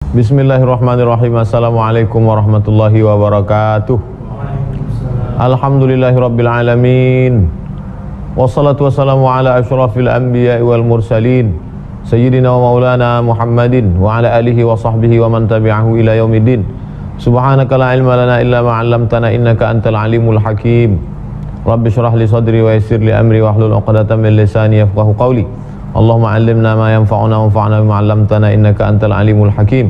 Bismillahirrahmanirrahim. Assalamualaikum warahmatullahi wabarakatuh. Alhamdulillahirabbil alamin. Wassalatu wassalamu ala asyrafil anbiya'i wal mursalin sayyidina wa maulana Muhammadin wa ala alihi wa sahbihi wa man tabi'ahu ila yaumiddin. Subhanaka la ilma lana illa ma 'allamtana innaka antal alimul hakim. Rabbi shrah li sadri wa yassir li amri wahlul 'uqdatam min lisani yafqahu qawli. Allahumma 'allimna ma yanfa'una wanfa'na bima 'allamtana innaka antal alimul hakim.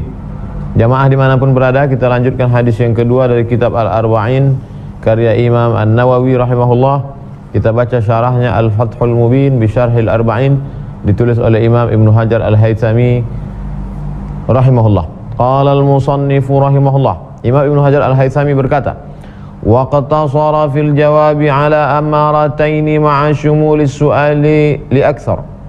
Jamaah dimanapun berada, kita lanjutkan hadis yang kedua dari kitab Al-Arba'in karya Imam An-Nawawi rahimahullah. Kita baca syarahnya Al-Fathul Mubin bi Syarhil Arba'in, ditulis oleh Imam Ibnu Hajar Al-Haythami rahimahullah. Qala al-musannifu rahimahullah, Imam Ibnu Hajar Al-Haythami berkata, wa qatasara fil jawabi ala amarataini ma'a syumulis su'ali li aktsar.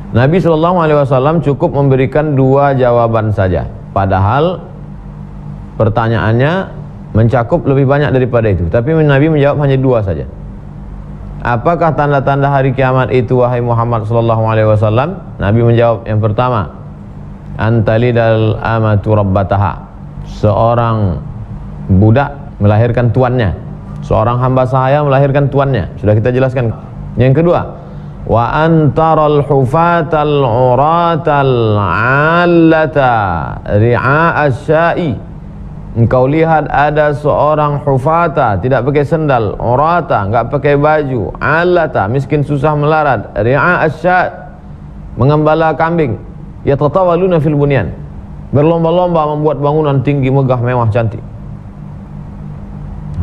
Nabi SAW cukup memberikan dua jawaban saja, padahal pertanyaannya mencakup lebih banyak daripada itu. Tapi Nabi menjawab hanya dua saja. Apakah tanda-tanda hari kiamat itu, wahai Muhammad SAW? Nabi menjawab yang pertama, antalidal amatu rabbataha, seorang budak melahirkan tuannya, seorang hamba sahaya melahirkan tuannya. Sudah kita jelaskan. Yang kedua, wa antaral hufatal uratal allata ri'a asya'i, engkau lihat ada seorang hufata, tidak pakai sendal, urata, enggak pakai baju, allata, miskin susah melarat, ri'a asya', mengembala kambing, yatatawaluna fil bunyan, berlomba-lomba membuat bangunan tinggi, megah, mewah, cantik.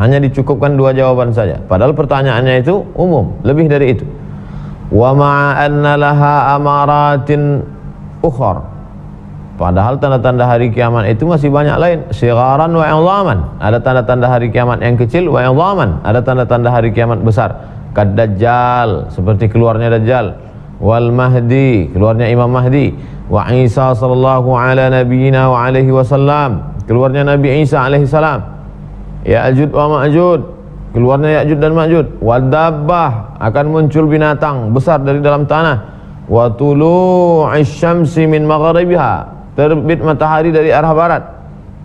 Hanya dicukupkan dua jawaban saja, padahal pertanyaannya itu umum, lebih dari itu. Wa ma'a anna laha amaratin ukhar, padahal tanda-tanda hari kiamat itu masih banyak lain. Sigharan wa idhaman, ada tanda-tanda hari kiamat yang kecil, wa idhaman, ada tanda-tanda hari kiamat besar. Kad dajjal, seperti keluarnya Dajjal, wal mahdi, keluarnya Imam Mahdi, wa Isa sallallahu ala nabiyyina wa alaihi wasallam, keluarnya Nabi Isa alaihi salam, Ya'jud wa Ma'jud, keluarnya Ya'jud dan Ma'jud, wadabbah, akan muncul binatang besar dari dalam tanah, wa tulu'is syamsi min maghribiha, terbit matahari dari arah barat,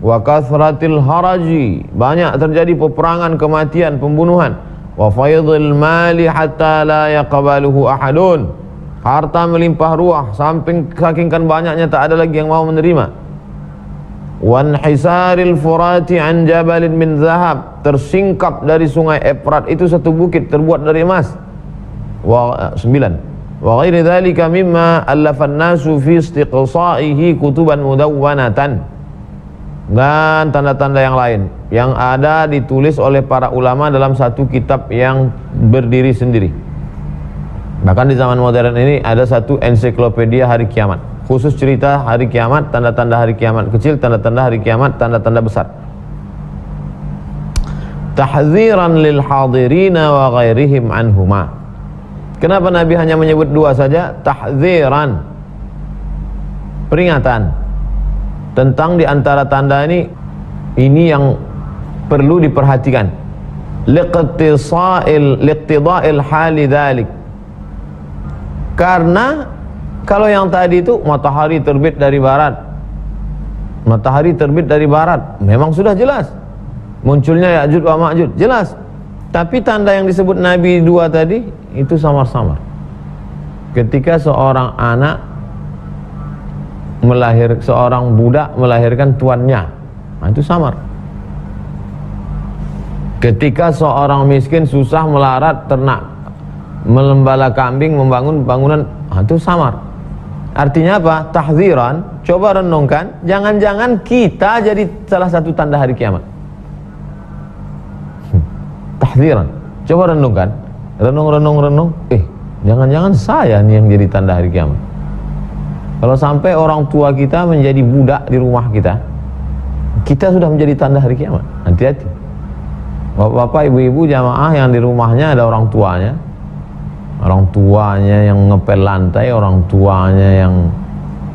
wa kathratil haraji, banyak terjadi peperangan, kematian, pembunuhan, wa faydhil mali hatta la yaqbaluhu ahadun, harta melimpah ruah saking banyaknya tak ada lagi yang mau menerima. Wanhisaril furati an jabalin min zahab, tersingkap dari sungai Efrat itu satu bukit terbuat dari emas. Wa 9. Wa ghairi dzalika mimma allafan nasu fi istiqsa'ihi kutuban mudawwanatan, dan tanda-tanda yang lain yang ada ditulis oleh para ulama dalam satu kitab yang berdiri sendiri. Bahkan di zaman modern ini ada satu ensiklopedia hari kiamat, khusus cerita hari kiamat, tanda-tanda hari kiamat kecil, tanda-tanda hari kiamat, tanda-tanda besar. Tahdziran lil hadirina wa ghairihim anhuma. Kenapa Nabi hanya menyebut dua saja? Tahdziran, peringatan tentang di antara tanda ini yang perlu diperhatikan. Liqtida'il hali dzalik. Karena kalau yang tadi itu matahari terbit dari barat, matahari terbit dari barat, memang sudah jelas munculnya Ya'jud wa Ma'jud, jelas. Tapi tanda yang disebut Nabi dua tadi itu samar-samar. Ketika seorang anak seorang budak melahirkan tuannya, itu samar. Ketika seorang miskin susah melarat ternak, melembala kambing, membangun bangunan, itu samar. Artinya apa? Tahdziran. Coba renungkan, jangan-jangan kita jadi salah satu tanda hari kiamat. Tahdziran. Coba renungkan, renung. Jangan-jangan saya nih yang jadi tanda hari kiamat. Kalau sampai orang tua kita menjadi budak di rumah kita sudah menjadi tanda hari kiamat. Hati-hati. Bapak-bapak, ibu-ibu jamaah yang di rumahnya ada orang tuanya yang ngepel lantai, orang tuanya yang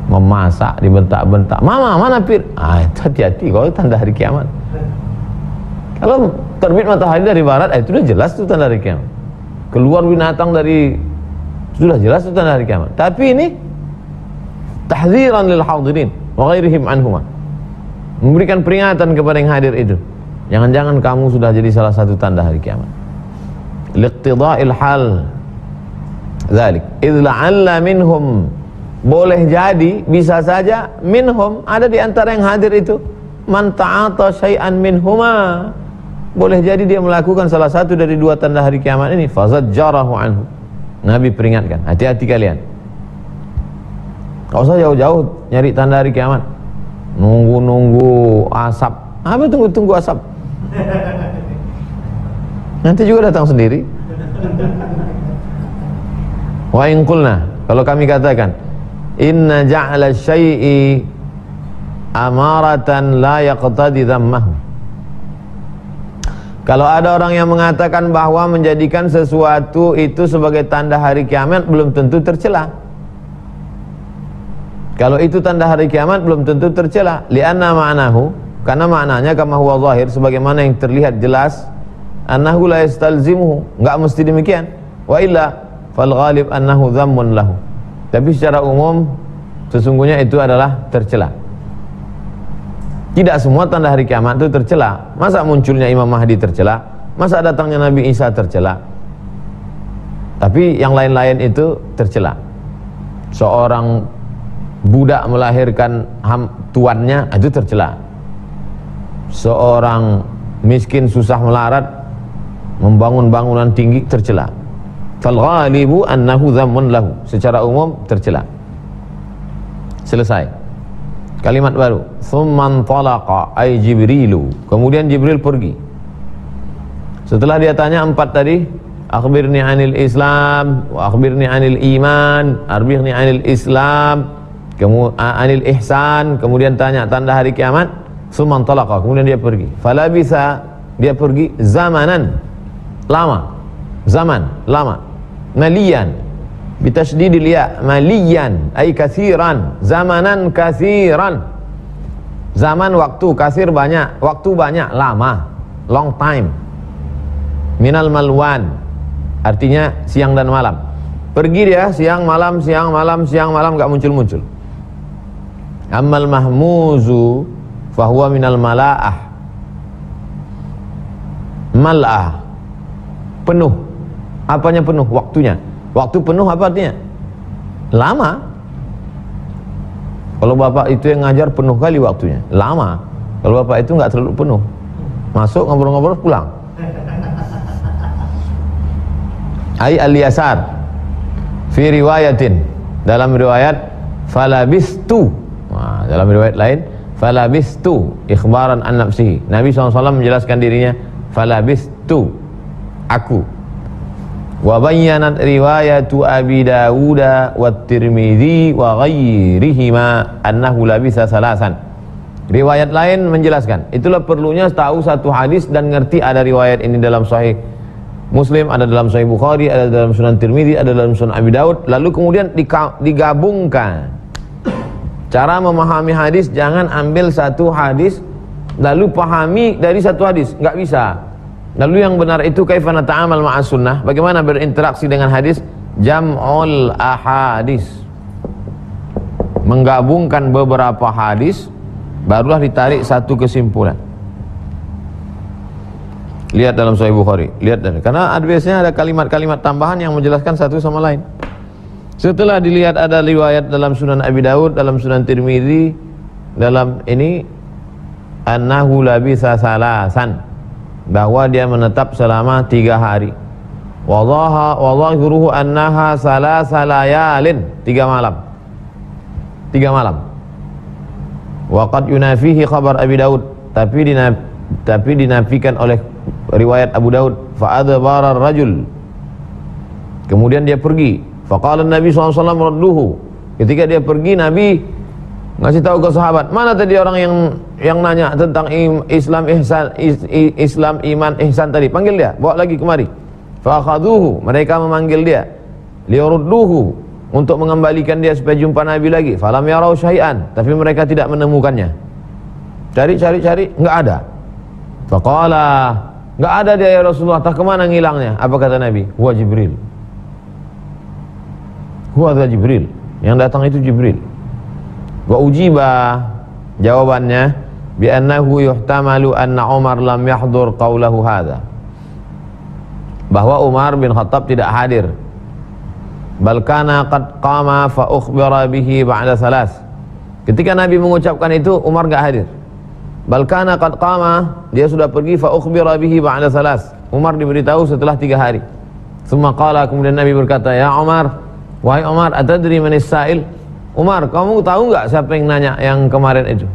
memasak, dibentak-bentak, mama mana pir? Hati-hati, kalau tanda hari kiamat. Kalau terbit matahari dari barat, itu sudah jelas itu tanda hari kiamat. Keluar binatang dari, sudah jelas itu tanda hari kiamat. Tapi ini tahdziran lil hadirin, wa ghairihim anhuma, memberikan peringatan kepada yang hadir itu, jangan-jangan kamu sudah jadi salah satu tanda hari kiamat. Liqtida'il hal dzalik idz la'alla minhum, boleh jadi, bisa saja, minhum, ada di antara yang hadir itu, man ta'ata syai'an minhuma, boleh jadi dia melakukan salah satu dari dua tanda hari kiamat ini. Fazajjarahu anhu, Nabi peringatkan, hati-hati kalian, gak usah jauh-jauh nyari tanda hari kiamat, nunggu-nunggu asap. Apa tunggu-tunggu asap? Nanti juga datang sendiri. Wa in qulna, kalau kami katakan, inna ja'ala syai'i amaratan la yaqtadi dhammahu, kalau ada orang yang mengatakan bahwa menjadikan sesuatu itu sebagai tanda hari kiamat belum tentu tercela. Kalau itu tanda hari kiamat belum tentu tercela. Lianna ma'nahu, karena maknanya kama huwa zahir, sebagaimana yang terlihat jelas, annahu la yastalzimuhu, enggak mesti demikian. Wa illa fal ghalib annahu dhammun lahu, tapi secara umum sesungguhnya itu adalah tercela. Tidak semua tanda hari kiamat itu tercela. Masa munculnya Imam Mahdi tercela? Masa datangnya Nabi Isa tercela? Tapi yang lain-lain itu tercela. Seorang budak melahirkan tuannya, itu tercela. Seorang miskin susah melarat membangun bangunan tinggi, tercela. Fal ghalibu annahu dhammun lahu, secara umum tercela. Selesai. Kalimat baru, thumman talaqa ay Jibrilu, kemudian Jibril pergi. Setelah dia tanya empat tadi, akhbirni anil Islam, wa akhbirni anil iman, akhbirni anil Islam, anil ihsan, kemudian tanya tanda hari kiamat, thumman talaqa, kemudian dia pergi. Fala bisa, dia pergi zamanan, lama, zaman, lama, malian, bitasydidil ya, maliyan ay katsiran, zamanan katsiran, zaman waktu, katsir banyak, waktu banyak, lama, long time. Minal malwan, artinya siang dan malam. Pergi dia siang malam, siang malam, siang malam, enggak muncul-muncul. Ammal mahmuzu fahuwa minal malaah, mal'ah, penuh. Apanya penuh? Waktunya. Waktu penuh apa artinya? Lama. Kalau bapak itu yang ngajar penuh kali waktunya, lama. Kalau bapak itu nggak terlalu penuh, masuk ngobrol-ngobrol pulang. Ai al-yasar fi riwayatin, dalam riwayat falabistu, nah, dalam riwayat lain falabistu ikhbaran an nafsihi, Nabi SAW menjelaskan dirinya, falabistu, aku. Wa bayyanat riwayatu Abi Dawud wa Tirmidzi wa ghairihima annahu labisa salasan. Riwayat lain menjelaskan, itulah perlunya tahu satu hadis dan ngerti ada riwayat ini dalam Sahih Muslim, ada dalam Sahih Bukhari, ada dalam Sunan Tirmidzi, ada dalam Sunan Abi Dawud, lalu kemudian digabungkan. Cara memahami hadis, jangan ambil satu hadis lalu pahami dari satu hadis, enggak bisa. Lalu yang benar itu kaifa nata'amal ma'as sunnah, bagaimana berinteraksi dengan hadis, jam'ul ahadis, menggabungkan beberapa hadis barulah ditarik satu kesimpulan. Lihat dalam Sahih Bukhari, lihat karena biasanya ada kalimat-kalimat tambahan yang menjelaskan satu sama lain. Setelah dilihat ada riwayat dalam Sunan Abi Dawud, dalam Sunan Tirmidzi, dalam ini annahu labisa salasan, bahwa dia menetap selama 3 hari. Wadhahiruhu annaha salasa layalin, 3 malam. 3 malam. Wa qad yunafihi khabar Abi Daud, tapi dinafikan oleh riwayat Abu Daud. Fa adbara ar-rajul, kemudian dia pergi. Faqala Nabi SAW radduhu, ketika dia pergi Nabi ngasih tahu ke sahabat, mana tadi orang yang nanya tentang Islam ihsan, Islam iman ihsan tadi, panggil dia, bawa lagi kemari. Fa akhadhuhu, mereka memanggil dia, liyurduhu, untuk mengembalikan dia supaya jumpa Nabi lagi. Falam yarau syai'an, tapi mereka tidak menemukannya. Cari, enggak ada. Faqala, enggak ada dia ya Rasulullah, tak kemana ngilangnya? Apa kata Nabi? Huwa Jibril. Huwa Jibril, yang datang itu Jibril. Wa ujiba, jawabannya bi annahu yuhtamalu anna Umar lam yahdur qawlahu hadza, bahwa Umar bin Khattab tidak hadir. Bal kana qad qama fa ukhbira bihi ba'da salas. Ketika Nabi mengucapkan itu, Umar enggak hadir. Bal kana qad qama, dia sudah pergi, fa ukhbira bihi ba'da salas. Umar diberitahu setelah 3 hari. Tsumma qala, kemudian Nabi berkata, "Ya Umar, wahai Umar, atadri manis sa'il?" Umar, kamu tahu enggak siapa yang nanya yang kemarin itu?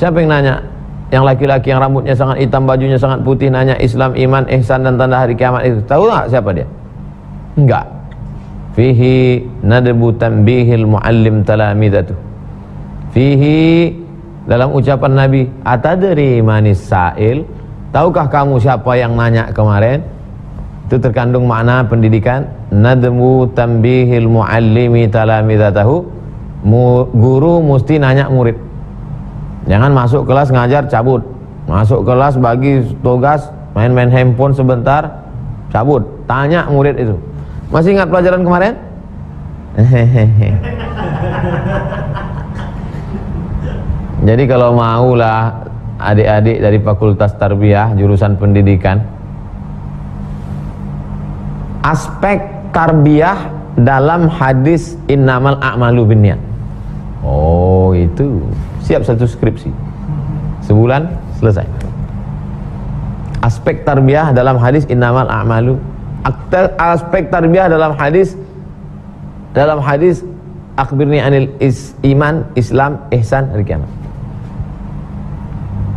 Siapa yang nanya? Yang laki-laki yang rambutnya sangat hitam, bajunya sangat putih, nanya Islam, iman, ihsan dan tanda hari kiamat itu. Tahu enggak siapa dia? Enggak. Fihi nadbu tanbihil muallim talamidatu. Fihi, dalam ucapan Nabi, atadri manis sa'il, tahukah kamu siapa yang nanya kemarin? Itu terkandung makna pendidikan. Nadbu tanbihil muallimi talamidatahu, guru mesti nanya murid. Jangan masuk kelas ngajar cabut, masuk kelas bagi tugas main-main handphone sebentar cabut. Tanya murid itu, masih ingat pelajaran kemarin? Jadi kalau maulah adik-adik dari Fakultas Tarbiyah jurusan pendidikan, aspek tarbiyah dalam hadis innamal a'malu binniyat. Oh, itu siap satu skripsi, sebulan selesai. Aspek tarbiyah dalam hadis innamal a'malu, aspek tarbiyah dalam hadis akhbirni anil iman, Islam, ihsan, hari kiamat.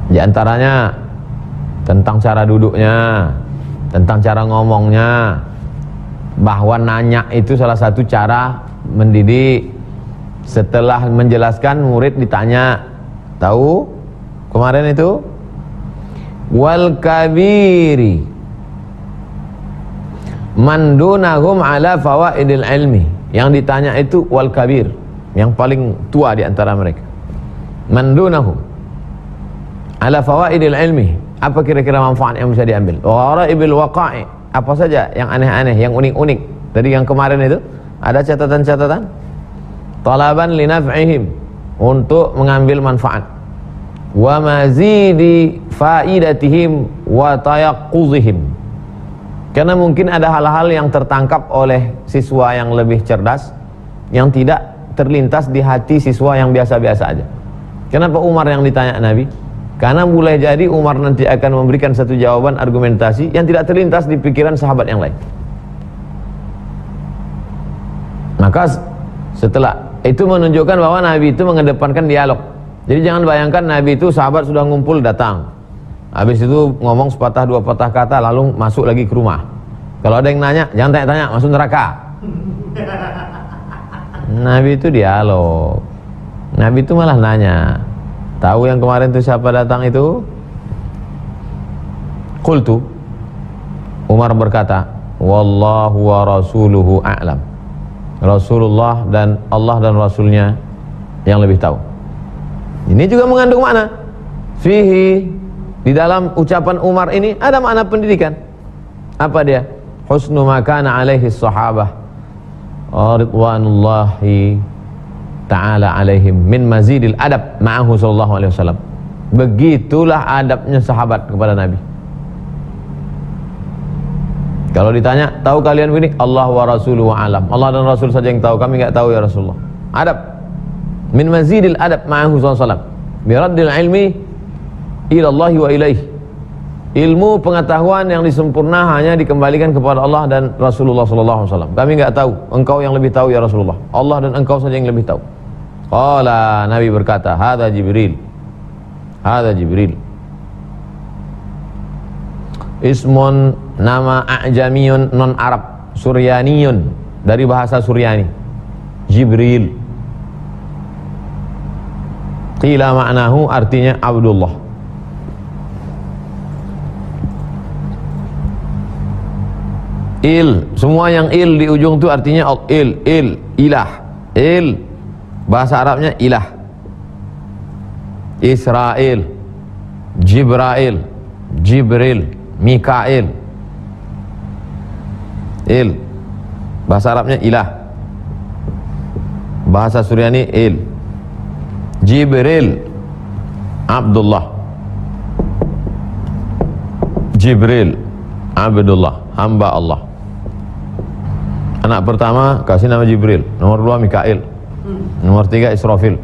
Di antaranya tentang cara duduknya, tentang cara ngomongnya, bahwa nanya itu salah satu cara mendidik. Setelah menjelaskan, murid ditanya, tahu kemarin itu? Wal kabiri man dunahum ala fawaidil ilmi. Yang ditanya itu wal kabir, yang paling tua di antara mereka. Man dunahum ala fawaidil ilmi, apa kira-kira manfaat yang bisa diambil? Wa raibil waqa'i, apa saja yang aneh-aneh, yang unik-unik. Dari yang kemarin itu ada catatan-catatan. Talaban linaf'ihim, untuk mengambil manfaat. Wa mazidi faidatihim wa tayaqquzihim, karena mungkin ada hal-hal yang tertangkap oleh siswa yang lebih cerdas yang tidak terlintas di hati siswa yang biasa-biasa aja. Kenapa Umar yang ditanya Nabi? Karena boleh jadi Umar nanti akan memberikan satu jawaban argumentasi yang tidak terlintas di pikiran sahabat yang lain. Maka setelah itu menunjukkan bahwa Nabi itu mengedepankan dialog. Jadi jangan bayangkan Nabi itu sahabat sudah ngumpul datang, habis itu ngomong sepatah dua patah kata lalu masuk lagi ke rumah. Kalau ada yang nanya, jangan tanya-tanya, masuk neraka. Nabi itu dialog. Nabi itu malah nanya, tahu yang kemarin itu siapa datang itu? Qultu, Umar berkata, wallahu wa rasuluhu a'lam. Rasulullah dan Allah dan Rasulnya yang lebih tahu. Ini juga mengandung makna. Fihi, di dalam ucapan Umar ini ada makna pendidikan. Apa dia? Husnu makana alaihi sahabah ridwanullahi ta'ala alaihim min mazidil adab ma'ahu sallallahu alaihi wasallam. Begitulah adabnya sahabat kepada Nabi. Kalau ditanya, tahu kalian begini? Allah wa rasuluhu alam. Allah dan Rasul saja yang tahu, kami enggak tahu ya Rasulullah. Adab. Min mazidil adab ma'ahu sallallahu alaihi wasallam. Biraddil ilmi ila Allah wa ilaih. Ilmu pengetahuan yang disempurna hanya dikembalikan kepada Allah dan Rasulullah sallallahu alaihi wasallam. Kami enggak tahu, engkau yang lebih tahu ya Rasulullah. Allah dan engkau saja yang lebih tahu. Qala, Nabi berkata, hadza Jibril. Hadza Jibril. Ismun, nama a'jamiyun non Arab, Suryaniyun, dari bahasa Suryani. Jibril. Qila ma'nahu, artinya Abdullah. Il, semua yang il di ujung itu artinya ilah. Il, bahasa Arabnya ilah. Israel, Jibrail, Jibril, Mikail. Il, bahasa Arabnya ilah, bahasa Suryani il. Jibril Abdullah. Jibril Abdullah, hamba Allah. Anak pertama kasih nama Jibril, nomor 2 Mikail, nomor 3 Israfil.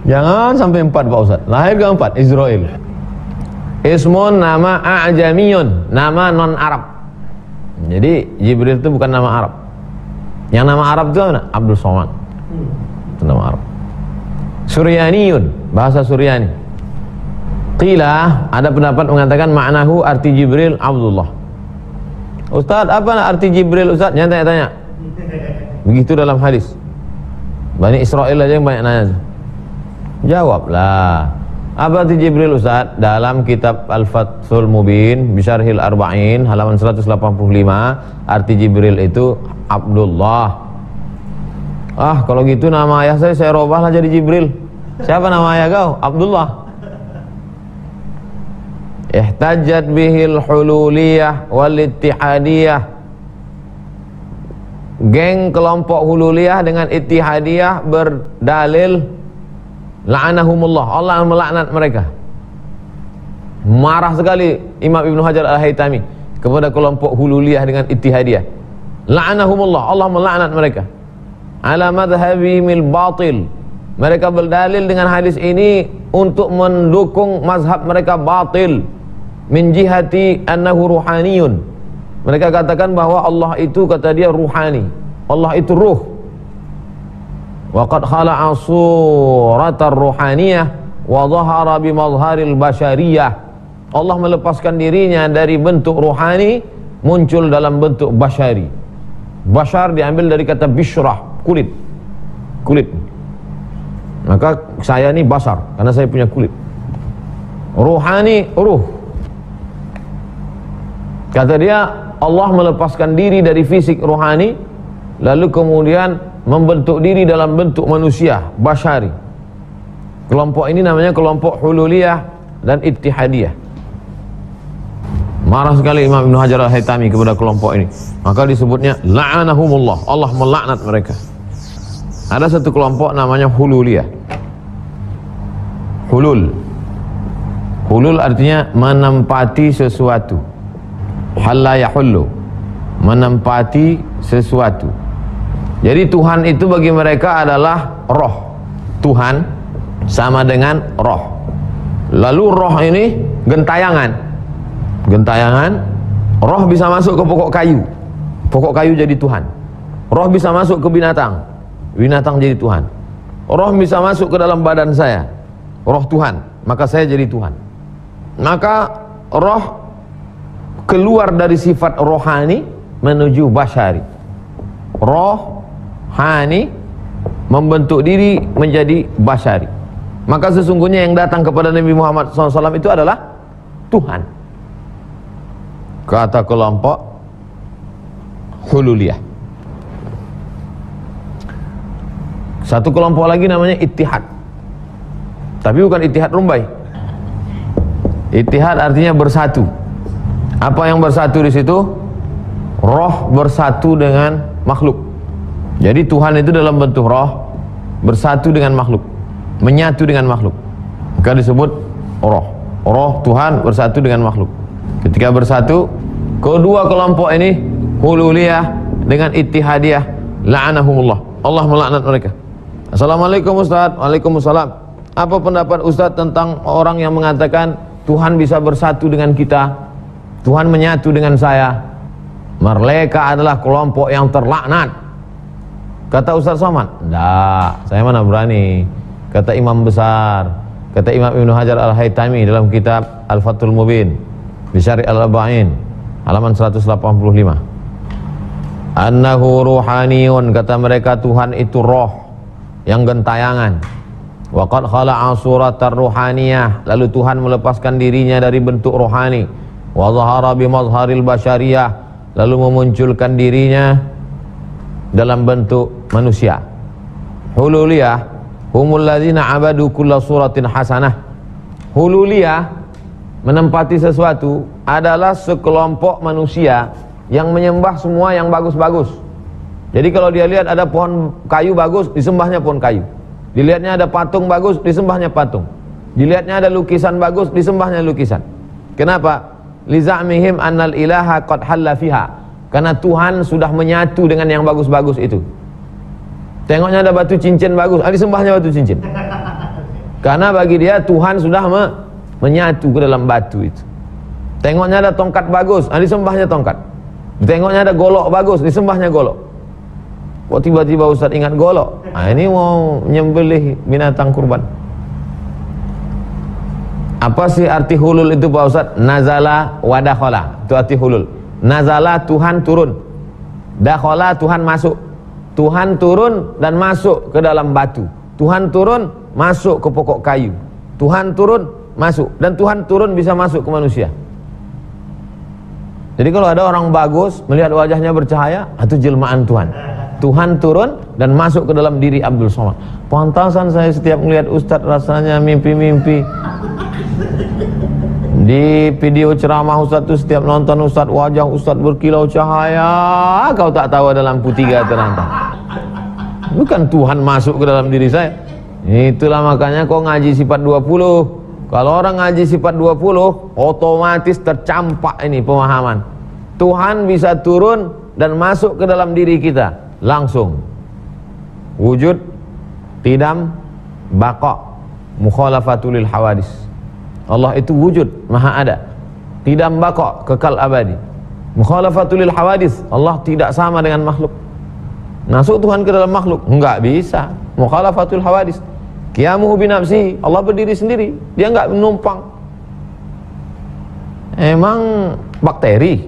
Jangan sampai 4 Pak Ustaz. Lahir ke 4 Israel. Ismun, nama a'jamiyun, nama non Arab. Jadi Jibril itu bukan nama Arab. Yang nama Arab itu mana? Abdul Somad. Itu nama Arab. Suryaniyun, bahasa Suryani. Qila, ada pendapat mengatakan maknahu arti Jibril Abdullah. Ustaz, apa arti Jibril Ustaz? Jangan tanya-tanya. Begitu dalam hadis. Bani Israel aja yang banyak nanya. Jawablah. Apa arti Jibril Ustaz? Dalam kitab Al-Fathul Mubin Bisyarhil Arba'in halaman 185, arti Jibril itu Abdullah. Ah, kalau gitu nama ayah saya robahlah jadi Jibril. Siapa nama ayah kau? Abdullah. Ihtajat bihil hululiyah wal ittihadiyah. Geng kelompok hululiyah dengan ittihadiyah berdalil la'anahumullah, Allah melaknat mereka. Marah sekali Imam Ibnu Hajar Al-Haytami kepada kelompok hululiyah dengan ittihadiyah. La'anahumullah, Allah melaknat mereka. Ala madhhabihimil batil. Mereka berdalil dengan hadis ini untuk mendukung mazhab mereka batil. Min jihati annahu ruhaniyun. Mereka katakan bahwa Allah itu, kata dia, ruhani. Allah itu ruh. Wa qad khala'a suratar ruhaniyah wa dhahara bi mazharil basyariyah. Allah melepaskan dirinya dari bentuk ruhani, muncul dalam bentuk basyari. Bashar diambil dari kata bishrah, kulit. Kulit. Maka saya ini basar karena saya punya kulit. Ruhani, ruh. Kata dia, Allah melepaskan diri dari fisik rohani, lalu kemudian membentuk diri dalam bentuk manusia, basyari. Kelompok ini namanya kelompok hululiyah dan ittihadiyah. Marah sekali Imam Ibnu Hajar Al-Haytami kepada kelompok ini. Maka disebutnya la'anahumullah, Allah melaknat mereka. Ada satu kelompok namanya hululiyah. Hulul. Hulul artinya menempati sesuatu. Halla yahullu, menempati sesuatu. Jadi Tuhan itu bagi mereka adalah roh. Tuhan sama dengan roh. Lalu roh ini gentayangan. Gentayangan, roh bisa masuk ke pokok kayu. Pokok kayu jadi Tuhan. Roh bisa masuk ke binatang. Binatang jadi Tuhan. Roh bisa masuk ke dalam badan saya. Roh Tuhan, maka saya jadi Tuhan. Maka roh keluar dari sifat rohani menuju basyari. Rohani membentuk diri menjadi basyari. Maka sesungguhnya yang datang kepada Nabi Muhammad SAW itu adalah Tuhan. Kata kelompok hululiyah. Satu kelompok lagi namanya ittihad. Tapi bukan ittihad rumbai. Ittihad artinya bersatu. Apa yang bersatu di situ? Roh bersatu dengan makhluk. Jadi Tuhan itu dalam bentuk roh bersatu dengan makhluk, menyatu dengan makhluk. Maka disebut roh. Roh Tuhan bersatu dengan makhluk. Ketika bersatu, kedua kelompok ini hululiyah dengan ittihadiyah, la'anahumullah, Allah melaknat mereka. Assalamualaikum Ustaz. Waalaikumsalam. Apa pendapat Ustaz tentang orang yang mengatakan Tuhan bisa bersatu dengan kita, Tuhan menyatu dengan saya? Mereka adalah kelompok yang terlaknat. Kata Ustaz Somad, enggak, saya mana berani. Kata imam besar, kata Imam Ibnu Hajar Al-Haytami dalam kitab Al-Fathul Mubin Bisyarhil Arba'in halaman 185, annahu ruhaniyun, kata mereka Tuhan itu roh yang gentayangan. Wa qad khala'a suratar ruhaniyah, lalu Tuhan melepaskan dirinya dari bentuk rohani. Wa dhahara bi mazharil basyariyah, lalu memunculkan dirinya dalam bentuk manusia. Hululiyah humul ladzina abadu kulla suratin hasanah. Hululiyah menempati sesuatu adalah sekelompok manusia yang menyembah semua yang bagus-bagus. Jadi kalau dia lihat ada pohon kayu bagus, disembahnya pohon kayu, Dilihatnya ada patung bagus, disembahnya patung. Dilihatnya ada lukisan bagus, disembahnya lukisan. Kenapa? Liza'mihim annal ilaha qad halla fiha. Karena Tuhan sudah menyatu dengan yang bagus-bagus itu. Tengoknya ada batu cincin bagus, disembahnya batu cincin. Karena bagi dia Tuhan sudah menyatu ke dalam batu itu. Tengoknya ada tongkat bagus, disembahnya tongkat. Tengoknya ada golok bagus, disembahnya golok. Kok tiba-tiba Ustaz ingat golok? Ini mau nyembelih binatang kurban. Apa sih arti hulul itu Pak Ustaz? Nazala wa dakhala. Itu arti hulul. Nazala Tuhan turun. Dakhala Tuhan masuk. Tuhan turun dan masuk ke dalam batu. Tuhan turun masuk ke pokok kayu. Tuhan turun masuk, dan Tuhan turun bisa masuk ke manusia. Jadi kalau ada orang bagus melihat wajahnya bercahaya, itu jelmaan Tuhan. Tuhan turun dan masuk ke dalam diri Abdul Somad. Pantasan saya setiap melihat Ustadz rasanya mimpi-mimpi. Di video ceramah Ustadz itu setiap nonton Ustadz, wajah Ustadz berkilau cahaya, kau tak tahu ada lampu 3 terantang. Bukan Tuhan masuk ke dalam diri saya. Itulah makanya kau ngaji sifat 20. Kalau orang ngaji sifat 20, otomatis tercampak ini pemahaman. Tuhan bisa turun dan masuk ke dalam diri kita langsung. Wujud, tidam, baqa, mukhalafatul lil hawadis. Allah itu wujud, maha ada. Tidam, baqa, kekal abadi. Mukhalafatul lil hawadis, Allah tidak sama dengan makhluk. Masuk Tuhan ke dalam makhluk? Enggak bisa. Mukhalafatul hawadis. Qiyamuhu binafsi, Allah berdiri sendiri, dia enggak menumpang. Emang bakteri?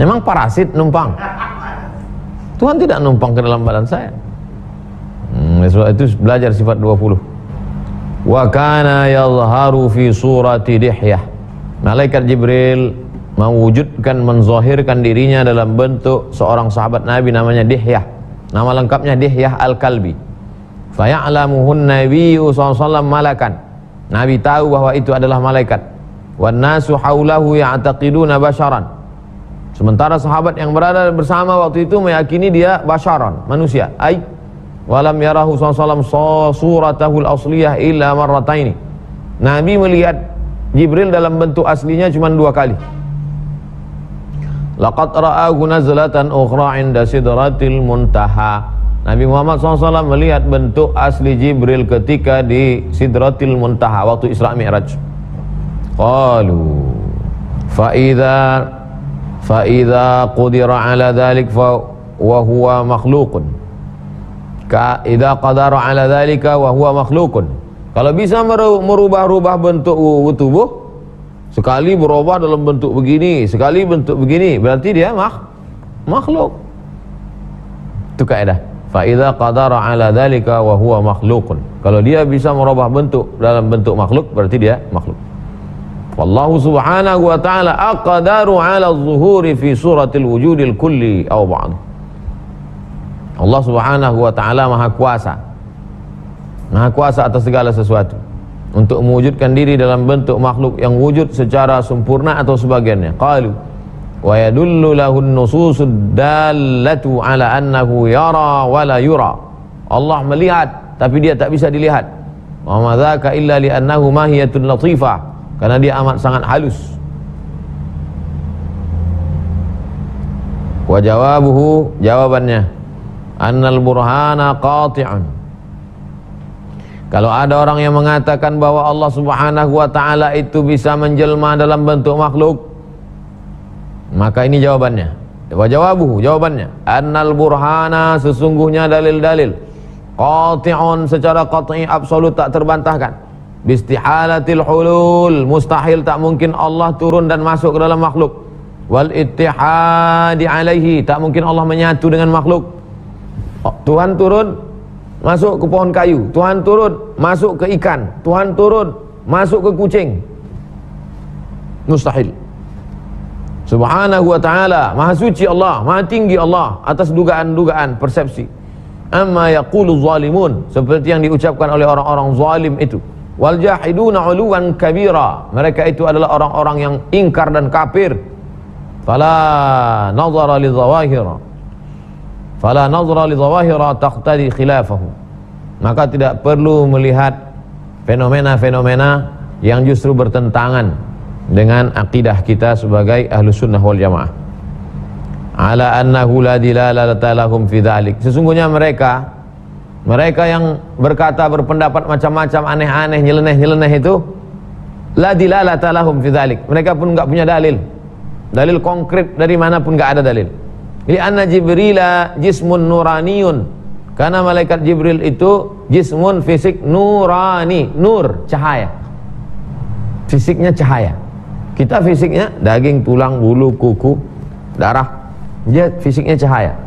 Emang parasit numpang? Tuhan tidak numpang ke dalam badan saya. Sebab itu belajar sifat 20. Wa kana yadhharu fi surati Dihyah. Malaikat Jibril mewujudkan, menzahirkan dirinya dalam bentuk seorang sahabat Nabi namanya Dihyah. Nama lengkapnya Dihyah Al-Kalbi. Faya'lamuhun nabiyyu sallallahu malakan. Nabi tahu bahwa itu adalah malaikat. Wan nasu haulahu ya'taqiduna basyaran. Sementara sahabat yang berada bersama waktu itu meyakini dia basyaran, manusia. Ai walam yarahu sallallahu suratahul asliyah illa marrataini. Nabi melihat Jibril dalam bentuk aslinya cuma 2 kali. Laqad ra'ahu nazlatan ukhra 'inda sidratil muntaha. Nabi Muhammad SAW melihat bentuk asli Jibril ketika di Sidratil Muntaha waktu Isra Mi'raj. Qalu fa idza qudira ala dhalik fa wa huwa makhluqun. Ka idza qadara ala dhalika wa huwa makhluqun. Kalau bisa merubah-rubah bentuk tubuh, sekali berubah dalam bentuk begini, sekali bentuk begini, berarti dia makhluk. Itu kaidah. Fa idza qadara ala dzalika wa huwa makhluqun. Kalau dia bisa merubah bentuk dalam bentuk makhluk, berarti dia makhluk. Wallahu subhanahu wa ta'ala aqdaru ala adh-dhuhuri fi suratil wujudil kulli aw ba'd. Allah subhanahu wa ta'ala maha kuasa. Maha kuasa atas segala sesuatu untuk mewujudkan diri dalam bentuk makhluk yang wujud secara sempurna atau sebagiannya. Qalu wa yadullu lahun nususud dallatu ala annahu yara wa la yura. Allah melihat tapi dia tak bisa dilihat. Wa ma dzaka illa li annahu mahiyatun latifah, karena dia amat sangat halus. Wa jawabuhu, jawabannya, annal burhana qati'un. Kalau ada orang yang mengatakan bahwa Allah subhanahu wa ta'ala itu bisa menjelma dalam bentuk makhluk, maka ini jawabannya. Wa jawabuhu, jawabannya, annal burhana, sesungguhnya dalil-dalil, qati'un, secara qat'i absolut tak terbantahkan, bistihalatil hulul, mustahil tak mungkin Allah turun dan masuk ke dalam makhluk, wal ittihadi alaihi, tak mungkin Allah menyatu dengan makhluk. Tuhan turun masuk ke pohon kayu, Tuhan turun masuk ke ikan, Tuhan turun masuk ke kucing, mustahil. Subhanahu wa ta'ala, maha suci Allah, maha tinggi Allah atas dugaan-dugaan persepsi. Amma yaqulu zalimun, seperti yang diucapkan oleh orang-orang zalim itu. Wal jahiduna 'uluwan kabira, mereka itu adalah orang-orang yang ingkar dan kafir. Fala nazara li zawahira taqtadi khilafahu. maka tidak perlu melihat fenomena-fenomena yang justru bertentangan dengan akidah kita sebagai Ahlus Sunnah wal Jamaah. Ala annahu la dilalata lahum fi dzalik. Sesungguhnya mereka yang berkata, berpendapat macam-macam aneh-aneh, nyeleneh-nyeleneh itu, la dilalata lahum fi dzalik. Mereka pun enggak punya dalil konkret dari mana pun enggak ada dalil. Li anna Jibrila jismun nuraniyun. Karena malaikat Jibril itu jismun fisik nurani, nur, cahaya. Fisiknya cahaya. Kita fisiknya daging, tulang, bulu, kuku, darah. Dia fisiknya cahaya.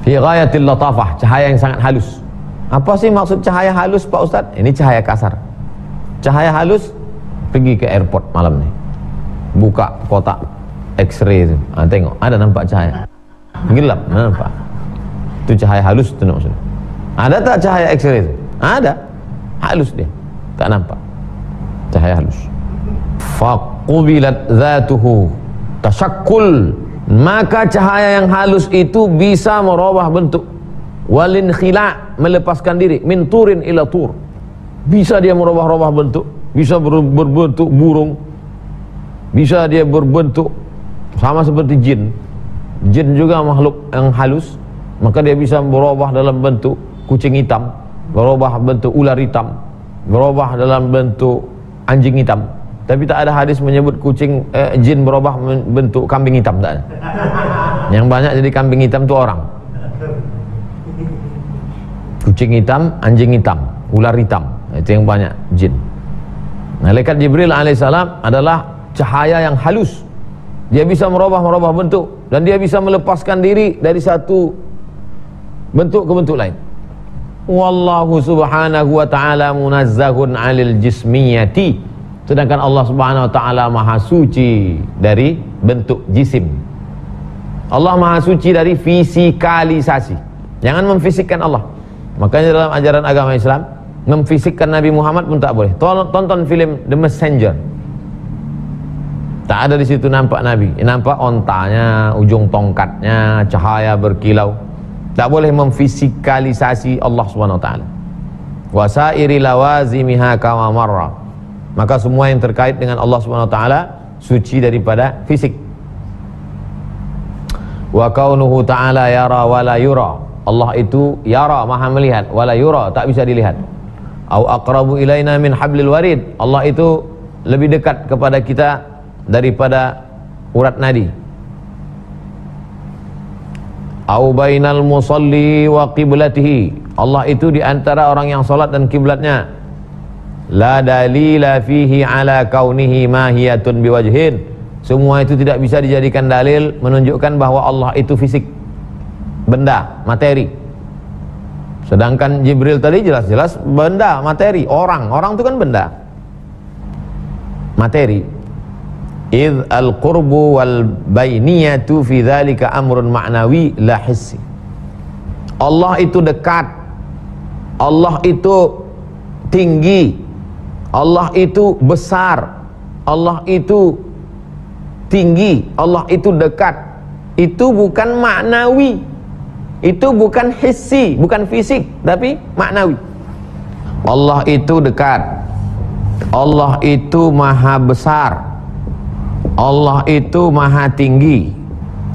Fi ghayatil latafah, cahaya yang sangat halus. Apa sih maksud cahaya halus, Pak Ustaz? Ini cahaya kasar. Cahaya halus, pergi ke airport malam nih, buka kotak X-ray itu, tengok, ada nampak cahaya. Gelap, nampak. Itu cahaya halus itu maksudnya. Ada tak cahaya X-ray itu? Ada. Halus dia, tak nampak. Cahaya halus. Faqubilat dzatuhu tashakkul, maka cahaya yang halus itu bisa merubah bentuk. Walin khila, melepaskan diri, min turin ila tur, bisa dia merubah-rubah bentuk, bisa berbentuk burung, bisa dia berbentuk sama seperti jin juga makhluk yang halus, maka dia bisa berubah dalam bentuk kucing hitam, berubah bentuk ular hitam, berubah dalam bentuk anjing hitam. Tapi tak ada hadis menyebut jin berubah bentuk kambing hitam, tak ada. Yang banyak jadi kambing hitam itu orang. Kucing hitam, anjing hitam, ular hitam, itu yang banyak jin. Malaikat Jibril alaihissalam adalah cahaya yang halus. Dia bisa merubah bentuk, dan dia bisa melepaskan diri dari satu bentuk ke bentuk lain. Wallahu subhanahu wa ta'ala munazzahun 'anil jismiyati. Sedangkan Allah subhanahu wa ta'ala maha suci dari bentuk jisim. Allah maha suci dari fisikalisasi. Jangan memfisikkan Allah. Makanya dalam ajaran agama Islam, memfisikkan Nabi Muhammad pun tak boleh. Tonton film The Messenger, tak ada di situ nampak Nabi. Nampak ontanya, ujung tongkatnya, cahaya berkilau. Tak boleh memfisikalisasi Allah Subhanahu wa taala. Wasairi lawazimiha kama marra. Maka semua yang terkait dengan Allah Subhanahu wa taala suci daripada fisik. Wa kaunuhu ta'ala yara wa la yura. Allah itu yara, maha melihat, wa la yura, tak bisa dilihat. Au aqrabu ilaina min hablil warid. Allah itu lebih dekat kepada kita daripada urat nadi. Au bainal musalli wa qiblatihi. Allah itu di antara orang yang salat dan kiblatnya. La dalila fihi ala kaunihi mahiyatun biwajhin. Semua itu tidak bisa dijadikan dalil menunjukkan bahwa Allah itu fisik, benda, materi. Sedangkan Jibril tadi jelas-jelas benda, materi, orang itu kan benda, materi. Idh al-qurbu wal bainiyatu fi dzalika amrun ma'nawi la hissi. Allah itu dekat, Allah itu tinggi, Allah itu besar, Allah itu tinggi, Allah itu dekat. Itu bukan maknawi, itu bukan hissi, bukan fisik, tapi maknawi. Allah itu dekat, Allah itu maha besar, Allah itu maha tinggi.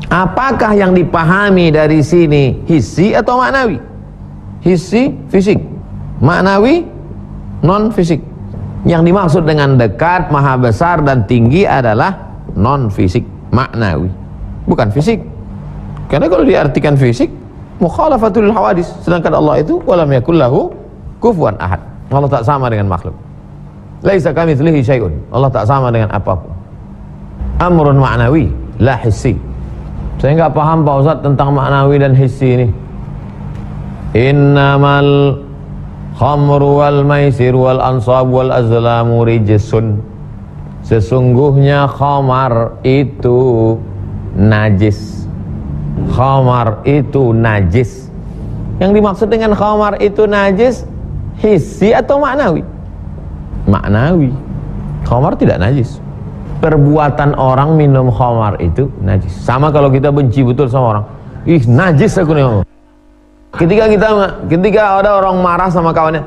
Apakah yang dipahami dari sini hissi atau maknawi? Hissi, fisik. Maknawi, non fisik. Yang dimaksud dengan dekat, maha besar dan tinggi adalah non fisik, maknawi, bukan fisik. Karena kalau diartikan fisik, mukhalafatul hawadis. Sedangkan Allah itu walam yakul lahu kufuwan ahad. Allah tak sama dengan makhluk. Laisa kamitslihi syai'un. Allah tak sama dengan apapun. Amrun ma'nawi la hissi. Saya enggak paham Pak Ustaz tentang maknawi dan hissi ini. Innamal khamru wal maisir wal ansab wal azlamu rijsun. Sesungguhnya khamar itu najis. Khamar itu najis. Yang dimaksud dengan khamar itu najis hissi atau maknawi? Maknawi. Khamar tidak najis. Perbuatan orang minum khamar itu najis. Sama kalau kita benci betul sama orang, ih najis aku nih. Ketika ada orang marah sama kawannya,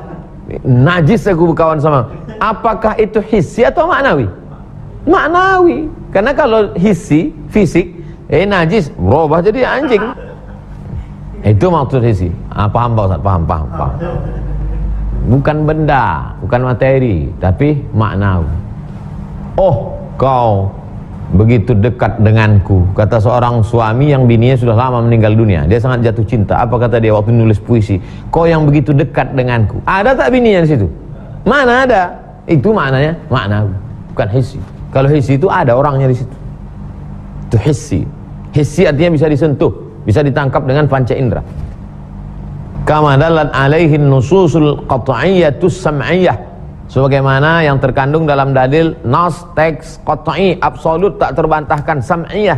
najis aku berkawan sama, apakah itu hissi atau maknawi? Maknawi. Karena kalau hissi, fisik, najis berubah jadi anjing. Itu maksud hissi. Paham Pak Ustaz? Paham. Bukan benda, bukan materi, tapi maknawi. Oh, kau begitu dekat denganku, kata seorang suami yang bininya sudah lama meninggal dunia. Dia sangat jatuh cinta. Apa kata dia waktu nulis puisi? Kau yang begitu dekat denganku. Ada tak bininya di situ? Mana ada? Itu maknanya maknawi, bukan hissi. Kalau hissi itu ada orangnya di situ. Itu hissi. Hissi artinya bisa disentuh, bisa ditangkap dengan panca indera. Kama dalat alaihi nususul qat'iyyatus sam'iyyah, sebagaimana yang terkandung dalam dalil nas, teks qat'i, absolut, tak terbantahkan. Sam'iyah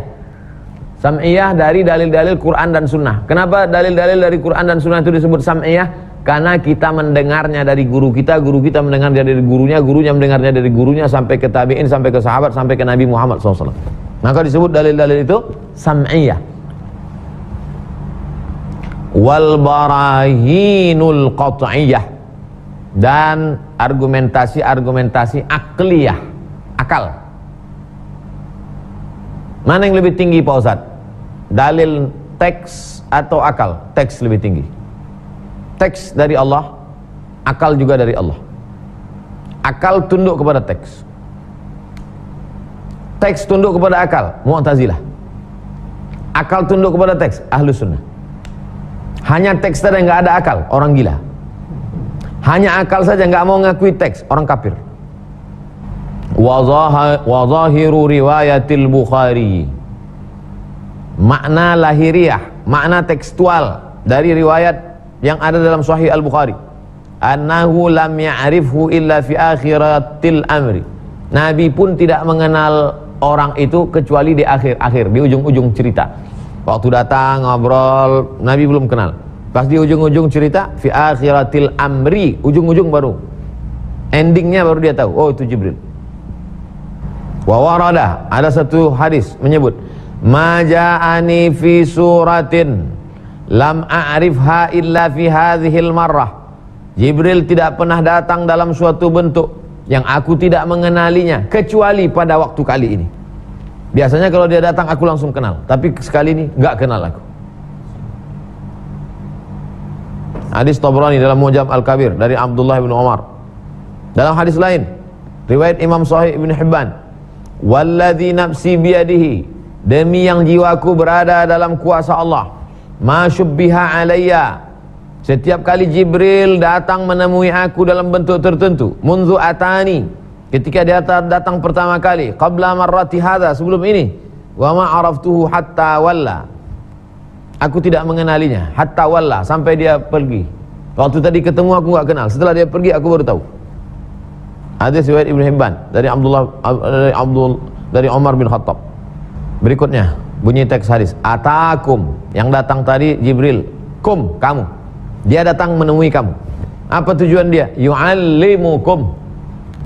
dari dalil-dalil Quran dan Sunnah. Kenapa dalil-dalil dari Quran dan Sunnah itu disebut sam'iyah? Karena kita mendengarnya dari guru kita mendengarnya dari gurunya mendengarnya dari gurunya, sampai ke tabi'in, sampai ke sahabat, sampai ke Nabi Muhammad SAW. Maka disebut dalil-dalil itu sam'iyah. Wal barahinul qat'iyah, dan argumentasi akliyah, akal. Mana yang lebih tinggi Pak Ustadz? Dalil teks atau akal? Teks lebih tinggi. Teks dari Allah, akal juga dari Allah. Akal tunduk kepada teks, teks tunduk kepada akal, Mu'tazilah. Akal tunduk kepada teks, Ahlus Sunnah. Hanya teks saja nggak ada akal, orang gila. Hanya akal saja nggak mau ngakui teks, orang kafir. Wa zahiru riwayatil Bukhari, makna lahiriah, makna tekstual dari riwayat yang ada dalam Sahih Al-Bukhari, annahu lam ya'rifhu illa fi akhiratil amri. Nabi pun tidak mengenal orang itu kecuali di akhir-akhir, di ujung-ujung cerita. Waktu datang ngobrol, Nabi belum kenal. Pas di ujung-ujung cerita, fi akhiratil amri, ujung-ujung baru, endingnya baru dia tahu, oh itu Jibril. Wa warada, ada satu hadis menyebut, ma ja'ani fi suratin lam a'rifha illa fi hadhil marrah. Jibril tidak pernah datang dalam suatu bentuk yang aku tidak mengenalinya kecuali pada waktu kali ini. Biasanya kalau dia datang aku langsung kenal, tapi sekali ini enggak kenal aku. Hadis Tabrani dalam Mu'jam Al-Kabir dari Abdullah bin Umar. Dalam hadis lain, riwayat Imam Sahih Ibn Hibban, walladzi nafsi biyadihi, demi yang jiwaku berada dalam kuasa Allah, ma syubbiha alayya, setiap kali Jibril datang menemui aku dalam bentuk tertentu, munzu atani, ketika dia datang pertama kali, qabla marrati hadha, sebelum ini, wa ma araftuhu hatta walla, aku tidak mengenalinya, hatta walla, sampai dia pergi. Waktu tadi ketemu aku enggak kenal, setelah dia pergi aku baru tahu. Hadis riwayat Ibnu Hibban dari dari Umar bin Khattab. Berikutnya bunyi teks hadis, atakum, yang datang tadi Jibril, kum, kamu. Dia datang menemui kamu. Apa tujuan dia? Yu'allimukum,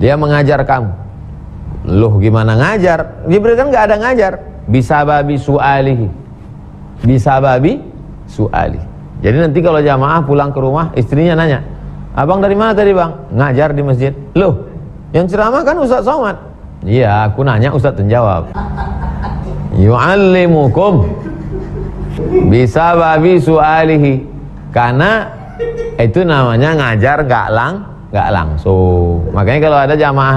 dia mengajar kamu. Loh gimana ngajar? Jibril kan enggak ada ngajar. Bisababi su'alihi, bisababi su'ali. Jadi nanti kalau jamaah pulang ke rumah, istrinya nanya, abang dari mana tadi bang? Ngajar di masjid. Loh, yang ceramah kan Ustaz Somad. Iya, aku nanya, Ustaz menjawab. Yu'allimukum bisababi su'alihi, karena itu namanya ngajar gak langsung. Makanya kalau ada jamaah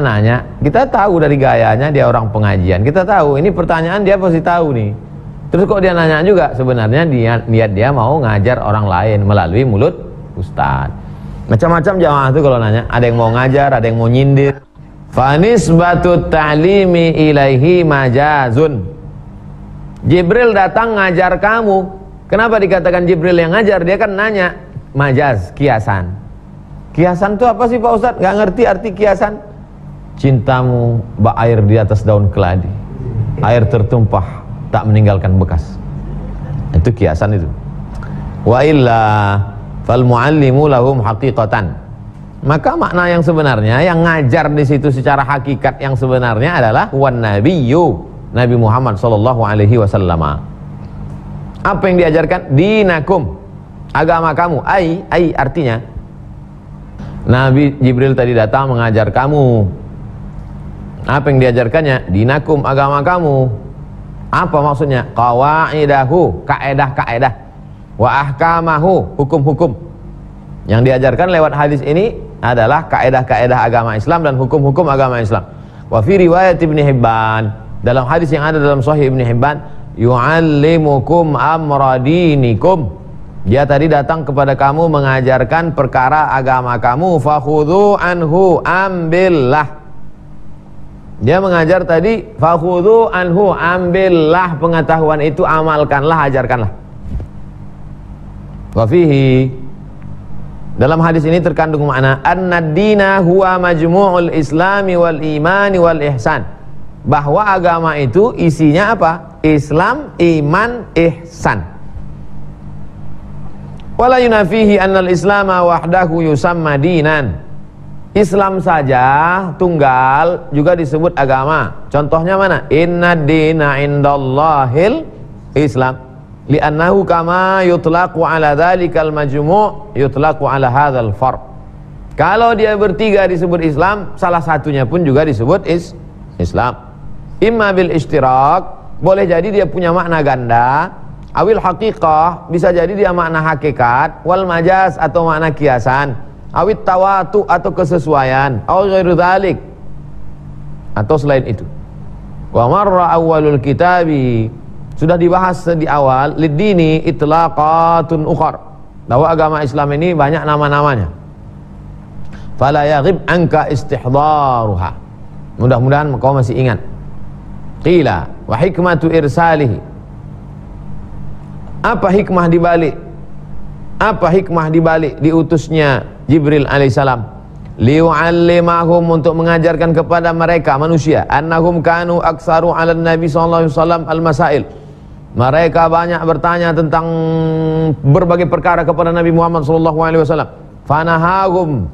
nanya, kita tahu dari gayanya dia orang pengajian, kita tahu ini pertanyaan dia pasti tahu nih. Terus kok dia nanya juga, sebenarnya niat dia mau ngajar orang lain melalui mulut ustaz. Macam-macam jamaah itu kalau nanya, ada yang mau ngajar, ada yang mau nyindir. Fanisbatut ta'limi ilaihi majazun, Jibril datang ngajar kamu. Kenapa dikatakan Jibril yang ngajar? Dia kan nanya, majaz, kiasan. Kiasan itu apa sih Pak Ustadz? Gak ngerti arti kiasan. Cintamu bak air di atas daun keladi, air tertumpah tak meninggalkan bekas. Itu kiasan itu. Wa illa fal muallimu lahum haqiqatan, maka makna yang sebenarnya, yang ngajar di situ secara hakikat yang sebenarnya adalah wan nabiyyu, Nabi Muhammad sallallahu alaihi wasallam. Apa yang diajarkan? Dinakum, agama kamu. Ai artinya Nabi Jibril tadi datang mengajar kamu. Apa yang diajarkannya? Dinakum, agama kamu. Apa maksudnya? Qawaidahu, kaedah-kaedah. Wa ahkamahu, hukum-hukum. Yang diajarkan lewat hadis ini adalah kaedah-kaedah agama Islam dan hukum-hukum agama Islam. Wa fi riwayat Ibnu Hibban, dalam hadis yang ada dalam Sahih Ibnu Hibban, yu'allimukum amra dinikum. Dia tadi datang kepada kamu mengajarkan perkara agama kamu. Fakhudhu anhu, ambillah. Dia mengajar tadi, fakhudhu anhu, ambillah pengetahuan itu, amalkanlah, ajarkanlah. Wa fihi, dalam hadis ini terkandung makna annad-dina huwa majmu'ul islami wal imani wal ihsan. Bahwa agama itu isinya apa? Islam, iman, ihsan. Wala yunafihi annal islama wahdahu yusamma dinan. Islam saja tunggal juga disebut agama. Contohnya mana? Innad dina indallahil Islam. Li'annahu kama yutlaqu ala dhalikal majmu' yutlaqu ala hadzal fard. Kalau dia bertiga disebut Islam, salah satunya pun juga disebut Islam. Imma bil ishtirak, boleh jadi dia punya makna ganda. Awil haqiqah, bisa jadi dia makna hakikat. Wal majaz, atau makna kiasan. Awit tawatu, atau kesesuaian. Aw ghairu dzalik, atau selain itu. Wa marra awwalul kitabi, sudah dibahas di awal, lidini itlaqatun ukhar, bahwa agama Islam ini banyak nama-namanya. Fala yaghib anka istihdharuha, mudah-mudahan kau masih ingat. Qila wa hikmatu irsalihi, apa hikmah dibalik, apa hikmah dibalik diutusnya Jibril alaihissalam? Liu'allimahum, untuk mengajarkan kepada mereka manusia, annahum kanu aktsaru 'alan nabi sallallahu alaihi wasallam al-masail. Mereka banyak bertanya tentang berbagai perkara kepada Nabi Muhammad sallallahu alaihi wasallam. Fanahahum,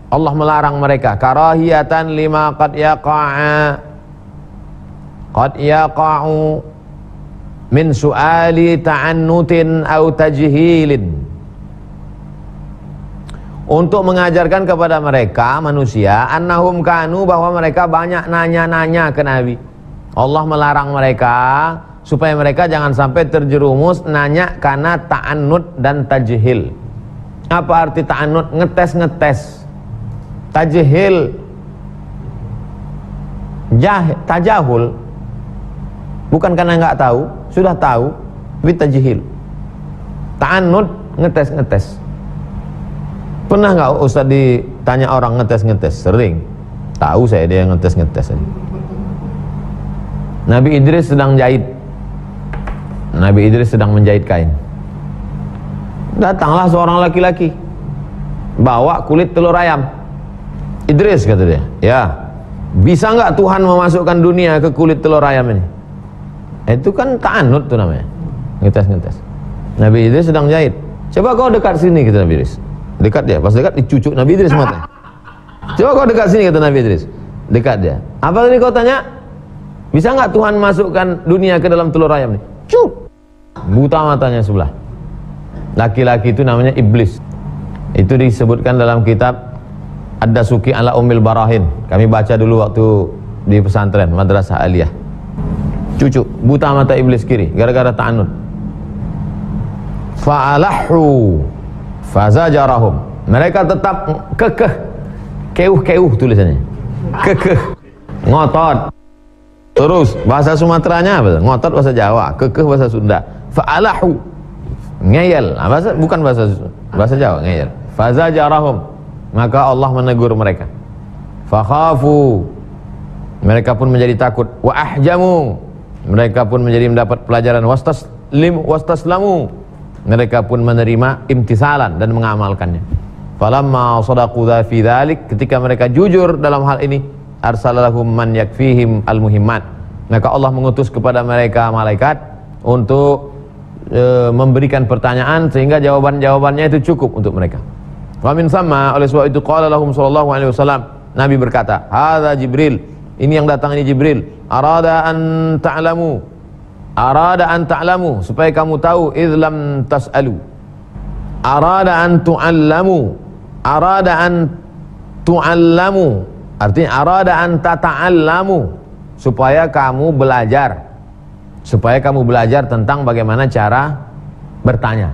Allah melarang mereka, karahiyatan lima qad yaqa'u min su'ali ta'annutin aw tajhilin. Untuk mengajarkan kepada mereka manusia, annahum kanu, bahwa mereka banyak nanya-nanya ke Nabi. Allah melarang mereka supaya mereka jangan sampai terjerumus nanya karena ta'annut dan tajhil. Apa arti ta'annut? Ngetes-ngetes. Tajhil, tajahul, bukan karena nggak tahu, sudah tahu, tapi tajhil. Ta'annut, ngetes-ngetes. Pernah nggak Ustaz ditanya orang ngetes-ngetes? Sering. Tahu saya dia yang ngetes-ngetes. Nabi Idris sedang jahit. Nabi Idris sedang menjahit kain. Datanglah seorang laki-laki, bawa kulit telur ayam. Idris, kata dia, ya, bisa nggak Tuhan memasukkan dunia ke kulit telur ayam ini? Itu kan ta'anut tuh namanya, ngetes-ngetes. Nabi Idris sedang jahit. Coba kau dekat sini, kata Nabi Idris. Dekat dia, pas dekat dicucuk Nabi Idris mata. Coba kau dekat sini, kata Nabi Idris. Dekat dia. Apa tadi kau tanya? Bisa nggak Tuhan masukkan dunia ke dalam telur ayam ini? Cuk. Buta matanya sebelah. Laki-laki itu namanya iblis. Itu disebutkan dalam kitab Ad-Dasuki ala Ummil Barahin. Kami baca dulu waktu di pesantren Madrasah Aliyah. Cucuk, buta mata iblis kiri gara-gara ta'annud. Fa'alahu fazajarahum, mereka tetap kekeh, keuh tulisannya, kekeh, ngotot. Terus bahasa Sumateranya apa? Ngotot bahasa Jawa, kekeh bahasa Sunda. Fa'alahu, ngeyel, bukan bahasa Jawa, ngeyel. Fazajarahum, maka Allah menegur mereka. Fakhafu, mereka pun menjadi takut. Wa ahjamu, mereka pun menjadi mendapat pelajaran. Wastaslamu, mereka pun menerima imtisalan dan mengamalkannya. Falamma sadaqu fi dzalik, ketika mereka jujur dalam hal ini, arsalalahum man yakfihim almuhimmat, maka Allah mengutus kepada mereka malaikat untuk memberikan pertanyaan sehingga jawaban-jawabannya itu cukup untuk mereka. Wa min sama, oleh sebab itu qala lahum sallallahu alaihi wasallam, Nabi berkata, hadza Jibril, ini yang datang ini Jibril, arada an ta'lamu, arada an ta'lamu, supaya kamu tahu, idz lam tas'alu. Arada an tu'allamu, arada an tu'allamu, artinya arada an tata'allamu, supaya kamu belajar, supaya kamu belajar tentang bagaimana cara bertanya.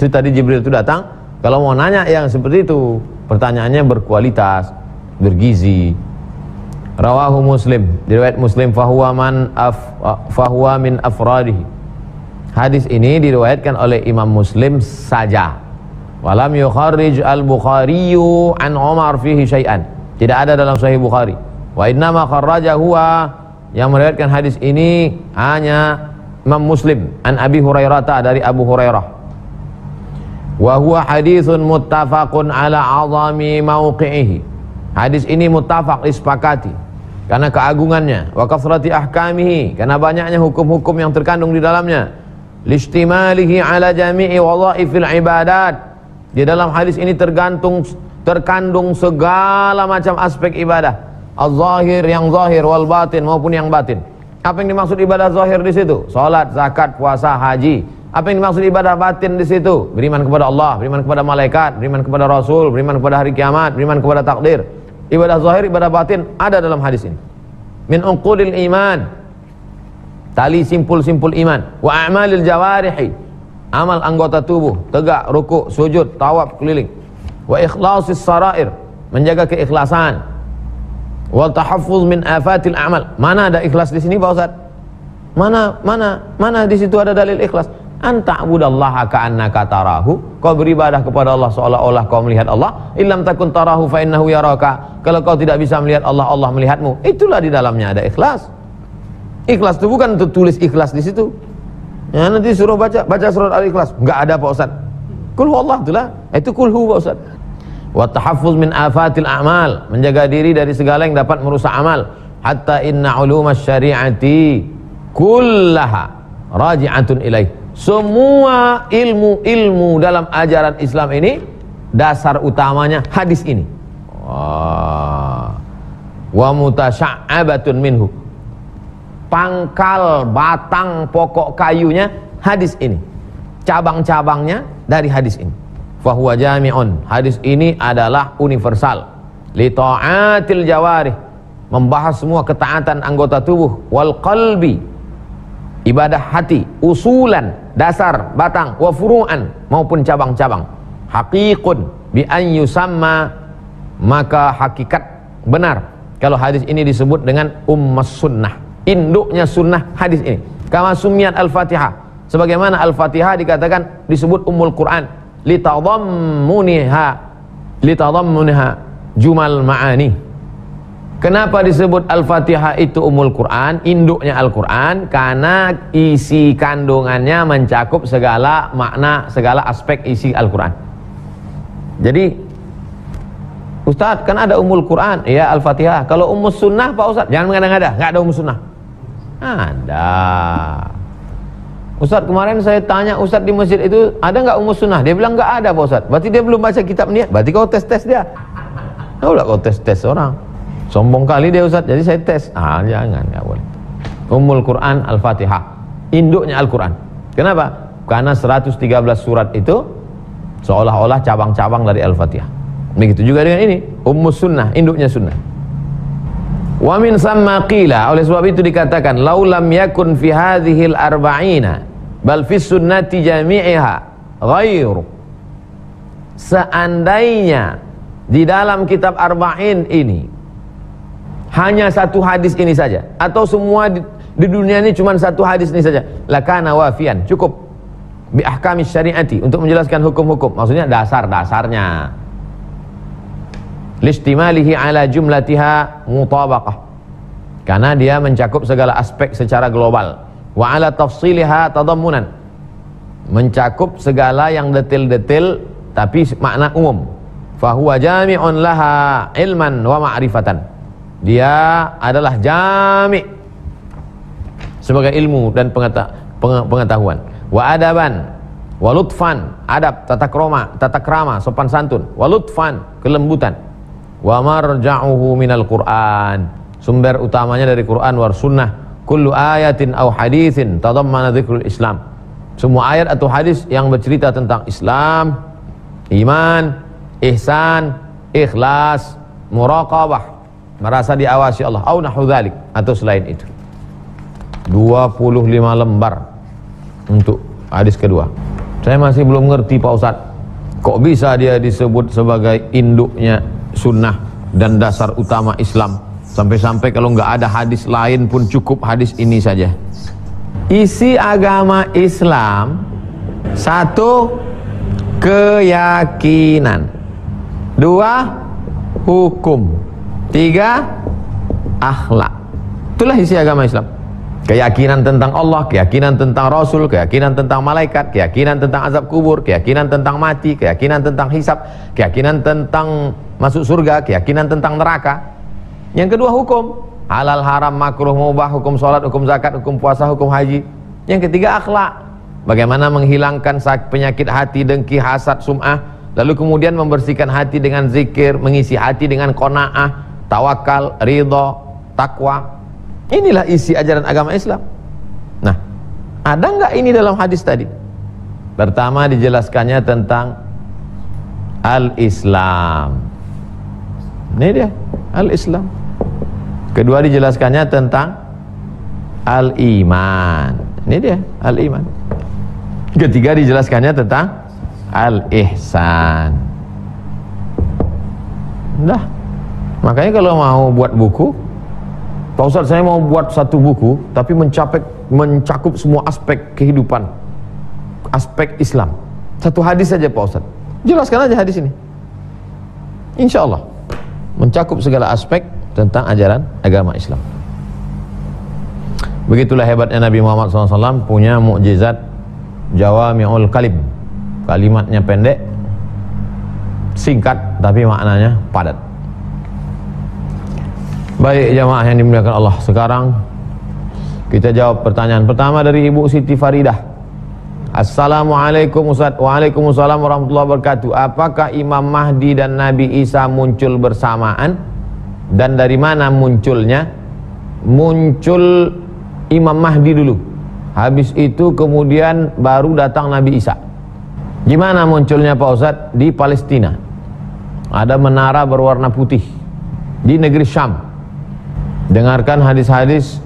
Itu tadi Jibril itu datang, kalau mau nanya yang seperti itu, pertanyaannya berkualitas, bergizi. Rawahu Muslim, diriwayat Muslim, fahuwa min afradihi. Hadis ini diriwayatkan oleh Imam Muslim saja. Walam yukharrij al-Bukhari an Umar fihi syai'an. Tidak ada dalam Sahih Bukhari. Wa innama kharraja huwa, yang meriwayatkan hadis ini hanya Imam Muslim an Abi Hurairah, dari Abu Hurairah. Wa huwa haditsun muttafaqun ala 'azami mauqi'ihi. Hadis ini muttafaq, disepakati karena keagungannya, wa kathrati ahkamihi, karena banyaknya hukum-hukum yang terkandung di dalamnya, listimalihi ala jami'i wadhaifil ibadat. Di dalam hadis ini terkandung segala macam aspek ibadah, az-zahir, yang zahir, wal batin, maupun yang batin. Apa yang dimaksud ibadah zahir di situ? Salat, zakat, puasa, haji. Apa yang dimaksud ibadah batin di situ? Beriman kepada Allah, beriman kepada malaikat, beriman kepada Rasul, beriman kepada hari kiamat, beriman kepada takdir. Ibadah zahir, ibadah batin ada dalam hadis ini. Min unqudil iman, tali simpul-simpul iman. Wa a'malil jawarihi, amal anggota tubuh, tegak, rukuk, sujud, tawaf, keliling. Wa ikhlasis sarair, menjaga keikhlasan. Wa tahaffuz min afatil a'mal. Mana ada ikhlas di sini Pak Ustaz? Mana di situ ada dalil ikhlas? Anta abudallaha ka'annaka tarahu, kau beribadah kepada Allah seolah-olah kau melihat Allah. Illam takun tarahu fa innahu yaraka, kalau kau tidak bisa melihat Allah, Allah melihatmu. Itulah di dalamnya ada ikhlas. Ikhlas itu bukan untuk tulis ikhlas di situ. Ya, nanti suruh baca surat Al-Ikhlas, enggak ada Pak Ustaz. Kul huwallah, itulah, itu kulhu Pak Ustaz. Wa tahaffuz min afatil a'mal, menjaga diri dari segala yang dapat merusak amal. Hatta inna ulumas syari'ati kullaha raji'atun ilaih. Semua ilmu-ilmu dalam ajaran Islam ini, dasar utamanya hadis ini. Wa mutasya'abatun minhu, pangkal, batang, pokok kayunya hadis ini, cabang-cabangnya dari hadis ini. Fahuwa jami'un, hadis ini adalah universal. Li ta'atil jawarih, membahas semua ketaatan anggota tubuh. Wal qalbi, ibadah hati. Usulan, dasar, batang. Wa furu'an, maupun cabang-cabang. Haqiqun bi an yusamma, maka hakikat benar kalau hadis ini disebut dengan ummas sunnah, induknya sunnah hadis ini. Kama sumiyat al-Fatihah, sebagaimana al-Fatihah dikatakan disebut ummul Quran, litadhammuniha jumal ma'ani. Kenapa disebut Al-Fatihah itu Ummul Quran, induknya Al-Quran? Karena isi kandungannya mencakup segala makna, segala aspek isi Al-Quran. Jadi, Ustadz, kan ada Ummul Quran, ya Al-Fatihah. Kalau Ummus Sunnah Pak Ustadz, jangan mengada-ngada, nggak ada Ummus Sunnah. Ada. Ustadz, kemarin saya tanya Ustadz di masjid itu, ada nggak Ummus Sunnah? Dia bilang nggak ada Pak Ustadz. Berarti dia belum baca kitab ini. Berarti kau tes-tes dia. Kau lah kau tes-tes orang. Sombong kali dia Ustaz, jadi saya tes. Jangan, nggak boleh. Ummul Quran Al-Fatihah, induknya Al-Quran. Kenapa? Karena 113 surat itu seolah-olah cabang-cabang dari Al-Fatihah. Begitu juga dengan ini, Ummus Sunnah, induknya sunnah. Wa min samma qila, oleh sebab itu dikatakan, laulam yakun fi hadhil arba'ina bal fi sunnati jami'iha ghairu. Seandainya di dalam kitab Arba'in ini hanya satu hadis ini saja, atau semua di dunia ini cuma satu hadis ini saja, lakana wafian, cukup bi ahkamis syariati, untuk menjelaskan hukum-hukum, maksudnya dasar-dasarnya, listimalihi ala jumlatiha mutabaqah, karena dia mencakup segala aspek secara global, wa ala tafsiliha tadammunan, mencakup segala yang detail-detail tapi makna umum. Fahuwa jami'un laha ilman wa ma'rifatan, dia adalah jami' sebagai ilmu dan pengetahuan. Wa adaban wa lutfan, adab, tata krama, sopan santun. Wa lutfan, kelembutan. Wa marja'uhu minal Qur'an, sumber utamanya dari Quran war sunnah. kullu ayatin aw haditsin tadammana dzikrul Islam. Semua ayat atau hadis yang bercerita tentang Islam, iman, ihsan, ikhlas, muraqabah, merasa diawasi Allah, au nahu dzalik, atau selain itu. 25 lembar untuk hadis kedua. Saya masih belum ngerti Pak Ustadz, kok bisa dia disebut sebagai induknya sunnah dan dasar utama Islam, sampai-sampai kalau nggak ada hadis lain pun cukup hadis ini saja. Isi agama Islam, 1, keyakinan, 2, hukum, 3, akhlak. Itulah isi agama Islam. Keyakinan tentang Allah, keyakinan tentang Rasul, keyakinan tentang malaikat, keyakinan tentang azab kubur, keyakinan tentang mati, keyakinan tentang hisab, keyakinan tentang masuk surga, keyakinan tentang neraka. Yang kedua hukum, halal, haram, makruh, mubah, hukum sholat, hukum zakat, hukum puasa, hukum haji. Yang ketiga akhlak, bagaimana menghilangkan penyakit hati, dengki, hasad, sum'ah, lalu kemudian membersihkan hati dengan zikir, mengisi hati dengan qanaah, tawakal, ridha, takwa. Inilah isi ajaran agama Islam. Nah, ada nggak ini dalam hadis tadi? Pertama dijelaskannya tentang al-Islam. Ini dia, al-Islam. Kedua dijelaskannya tentang al-iman. Ini dia, al-iman. Ketiga dijelaskannya tentang al-ihsan. Nah, makanya kalau mau buat buku, Pak Ustadz, saya mau buat satu buku tapi mencakup semua aspek kehidupan, aspek Islam. Satu hadis saja Pak Ustadz, jelaskan aja hadis ini, insya Allah mencakup segala aspek tentang ajaran agama Islam. Begitulah hebatnya Nabi Muhammad SAW, punya mukjizat jawami'ul kalim. Kalimatnya pendek, singkat, tapi maknanya padat. Baik jamaah yang dimuliakan Allah, sekarang kita jawab pertanyaan pertama dari Ibu Siti Faridah. Assalamualaikum Ustaz. Waalaikumsalam warahmatullahi wabarakatuh. Apakah Imam Mahdi dan Nabi Isa muncul bersamaan? Dan dari mana munculnya? Muncul Imam Mahdi dulu, habis itu kemudian baru datang Nabi Isa. Gimana munculnya Pak Ustaz? Di Palestina ada menara berwarna putih di negeri Syam. Dengarkan hadis-hadis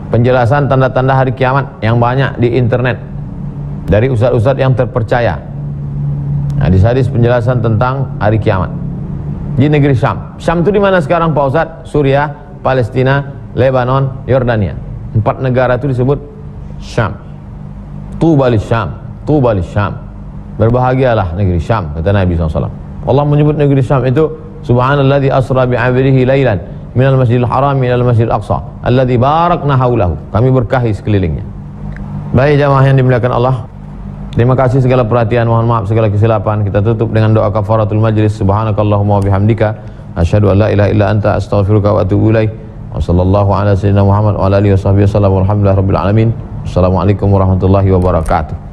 penjelasan tanda-tanda hari kiamat yang banyak di internet dari ustadz-ustadz yang terpercaya. Hadis-hadis penjelasan tentang hari kiamat di negeri Syam. Syam itu di mana sekarang Pak Ustadz? Suriah, Palestina, Lebanon, Yordania. 4 negara itu disebut Syam. Tuba lis Syam, tuba lis Syam. Berbahagialah negeri Syam, kata Nabi SAW. Allah menyebut negeri Syam itu subhanalladzi asra bi'abdihi lailan minal masjidil haram minal masjidil aqsa alladzi barakna haulahu. Kami berkahi sekelilingnya. Baik jamaah yang dimuliakan Allah, terima kasih segala perhatian, mohon maaf segala kesilapan. Kita tutup dengan doa kafaratul majlis. Subhanakallahumma wa bihamdika asyhadu an la ilaha illa anta astaghfiruka wa atubu ilaik. Wa sallallahu ala sayyidina Muhammad wa ala alihi washabbihi wasallam. Walhamdulillahirabbil alamin. Assalamualaikum warahmatullahi wabarakatuh.